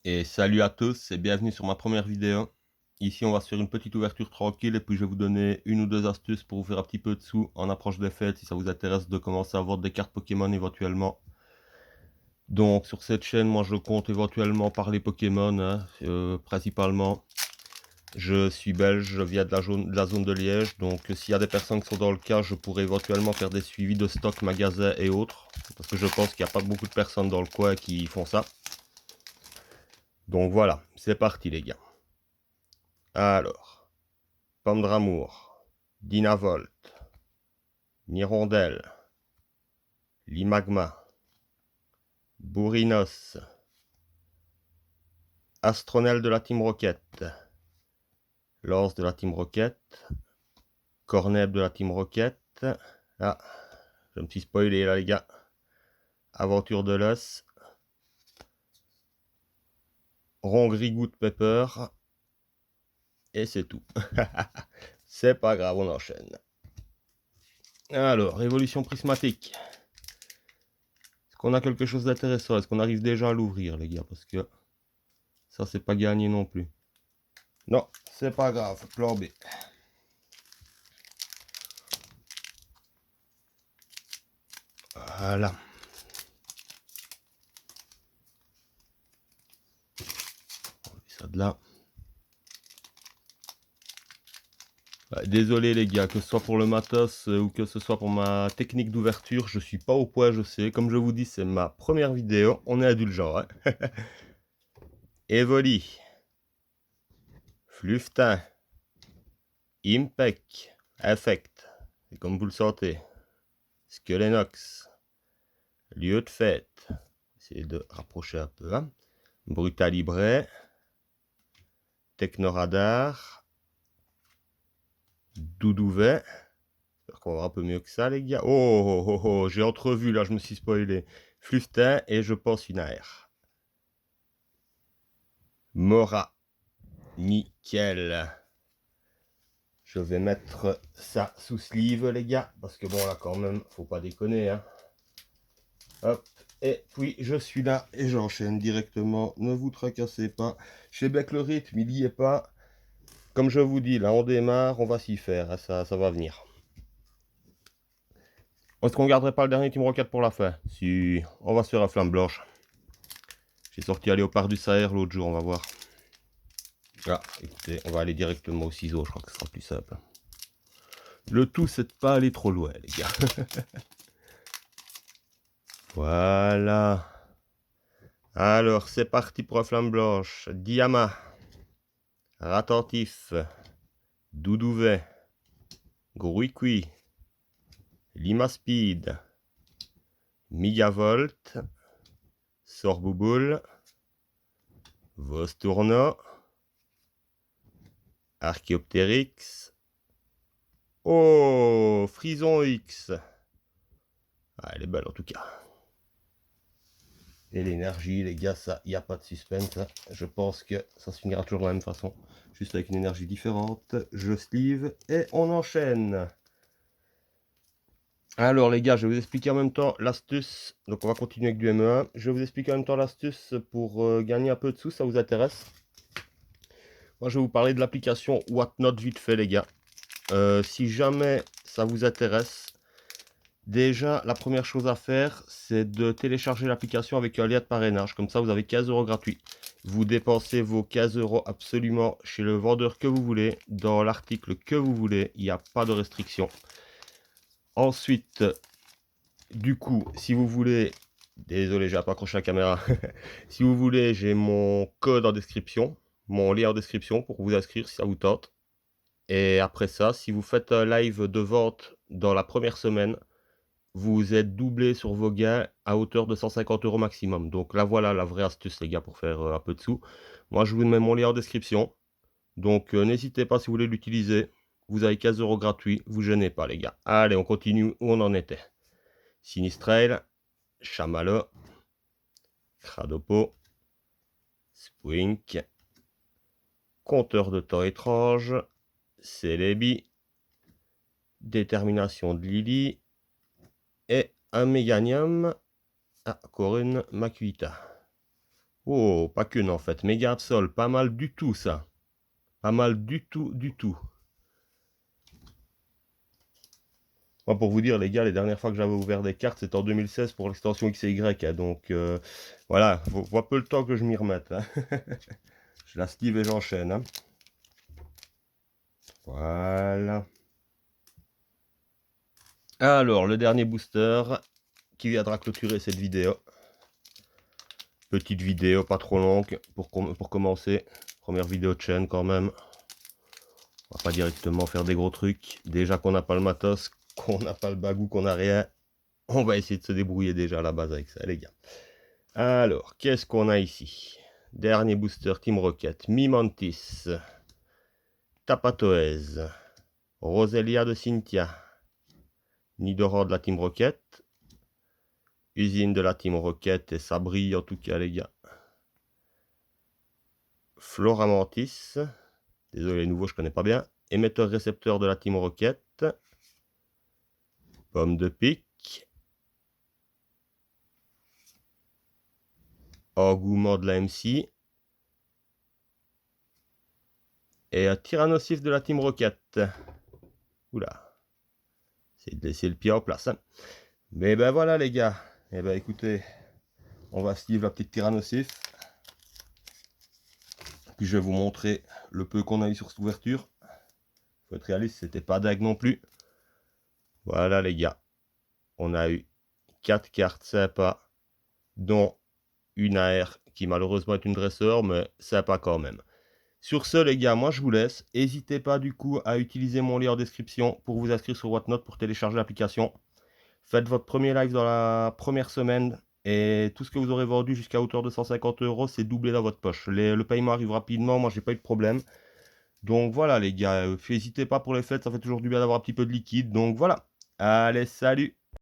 Et salut à tous et bienvenue sur ma première vidéo. Ici on va se faire une petite ouverture tranquille et puis je vais vous donner une ou deux astuces pour vous faire un petit peu de sous en approche des fêtes si ça vous intéresse de commencer à vendre des cartes Pokémon éventuellement. Donc sur cette chaîne moi je compte éventuellement parler Pokémon principalement. Je suis belge, je viens de la zone de Liège, donc s'il y a des personnes qui sont dans le cas, je pourrais éventuellement faire des suivis de stock, magasins et autres. Parce que je pense qu'il n'y a pas beaucoup de personnes dans le coin qui font ça. Donc voilà, c'est parti les gars. Alors, Pomme d'amour, Dynavolt, Nirondelle, Limagma, Bourrinos, Astronel de la Team Rocket, Lance de la Team Rocket, Corneb de la Team Rocket. Ah, je me suis spoilé là les gars. Aventure de l'os, Rongrigoutte Pepper, et c'est tout. C'est pas grave, on enchaîne. Alors, évolution prismatique. Est-ce qu'on a quelque chose d'intéressant? Est-ce qu'on arrive déjà à l'ouvrir les gars? Parce que ça c'est pas gagné non plus. Non, c'est pas grave, plan B. Voilà. On met ça de là. Désolé les gars, que ce soit pour le matos ou que ce soit pour ma technique d'ouverture, je suis pas au point, je sais. Comme je vous dis, c'est ma première vidéo, on est indulgent. Hein. Evoli, Fluftin, Impec, Effect, et comme vous le sentez, Skelenox, Lieu de fête, essayez de rapprocher un peu, hein. Brutalibré, Technoradar, Doudouvet. J'espère qu'on va voir un peu mieux que ça, les gars. Oh, j'ai entrevu, là, je me suis spoilé. Fluftin et je pense une AR. Mora. Nickel. Je vais mettre ça sous sleeve, les gars. Parce que bon, là, quand même, faut pas déconner, hein. Hop. Et puis, je suis là et j'enchaîne directement. Ne vous tracassez pas. Je sais bien que le rythme, il y est pas. Comme je vous dis, là, on démarre, on va s'y faire. Hein, ça va venir. Est-ce qu'on garderait pas le dernier Team Rocket pour la fin? Si, on va se faire la flamme blanche. J'ai sorti un léopard du Sahel l'autre jour, on va voir. Ah, écoutez, on va aller directement au ciseau, je crois que ce sera plus simple. Le tout, c'est de pas aller trop loin, les gars. Voilà. Alors, c'est parti pour la flamme blanche. Diama, Ratentif, Doudouvet, Grouicui, Limaspeed, Megavolt, Sorbouboule, Vostourno, Archéoptérix. Oh, Frison X. Ah, elle est belle en tout cas. Et l'énergie, les gars, ça, il n'y a pas de suspense. Hein. Je pense que ça se finira toujours de la même façon. Juste avec une énergie différente. Je sleeve et on enchaîne. Alors les gars, je vais vous expliquer en même temps l'astuce. Donc on va continuer avec du ME1. Je vais vous expliquer en même temps l'astuce pour gagner un peu de sous, ça vous intéresse. Moi je vais vous parler de l'application Whatnot vite fait les gars. Si jamais ça vous intéresse, déjà la première chose à faire, c'est de télécharger l'application avec un lien de parrainage. Comme ça vous avez 15 € gratuits. Vous dépensez vos 15 € absolument chez le vendeur que vous voulez, dans l'article que vous voulez, il n'y a pas de restriction. Ensuite, du coup, si vous voulez, désolé, j'ai pas accroché la caméra. Si vous voulez, j'ai mon code en description, mon lien en description pour vous inscrire si ça vous tente. Et après ça, si vous faites un live de vente dans la première semaine, vous êtes doublé sur vos gains à hauteur de 150 € maximum. Donc là, voilà la vraie astuce, les gars, pour faire un peu de sous. Moi, je vous mets mon lien en description. Donc, n'hésitez pas si vous voulez l'utiliser. Vous avez 15 € gratuits. Vous gênez pas, les gars. Allez, on continue où on en était. Sinistrail, Chamallow, Cradopo, Spwink, Compteur de temps étrange, Celebi, Détermination de Lily et un Méganium à Corune Makuita. Oh, pas qu'une en fait. Méga Absol, pas mal du tout ça. Pas mal du tout, du tout. Moi, pour vous dire, les gars, les dernières fois que j'avais ouvert des cartes, c'était en 2016 pour l'extension X et Y. Hein, donc, voilà, voit peu le temps que je m'y remette. Hein. Je la Steve et j'enchaîne. Hein. Voilà. Alors, le dernier booster qui viendra clôturer cette vidéo. Petite vidéo, pas trop longue, pour commencer. Première vidéo de chaîne quand même. On va pas directement faire des gros trucs. Déjà qu'on n'a pas le matos, qu'on n'a pas le bagou, qu'on n'a rien. On va essayer de se débrouiller déjà à la base avec ça, les gars. Alors, qu'est-ce qu'on a ici? Dernier booster Team Rocket. Mimantis. Tapatoez. Roselia de Cynthia. Nidoror de la Team Rocket. Usine de la Team Rocket. Et ça brille en tout cas, les gars. Floramantis. Désolé, les nouveaux, je connais pas bien. Émetteur-récepteur de la Team Rocket. Pomme de pique. Engouement de la MC. Et un Tyrannosif de la Team Rocket. Oula. C'est de laisser le pied en place. Hein. Mais ben voilà les gars. Et ben écoutez, on va suivre la petite Tyrannosif. Puis je vais vous montrer le peu qu'on a eu sur cette ouverture. Faut être réaliste, c'était pas dingue non plus. Voilà les gars. On a eu 4 cartes sympas, dont une AR qui malheureusement est une dresseur, mais sympa quand même. Sur ce les gars, moi je vous laisse. N'hésitez pas du coup à utiliser mon lien en description pour vous inscrire sur Whatnot pour télécharger l'application. Faites votre premier live dans la première semaine et tout ce que vous aurez vendu jusqu'à hauteur de 150 €, c'est doublé dans votre poche. Le paiement arrive rapidement, moi j'ai pas eu de problème. Donc voilà les gars, n'hésitez pas pour les fêtes, ça fait toujours du bien d'avoir un petit peu de liquide. Donc voilà, allez salut!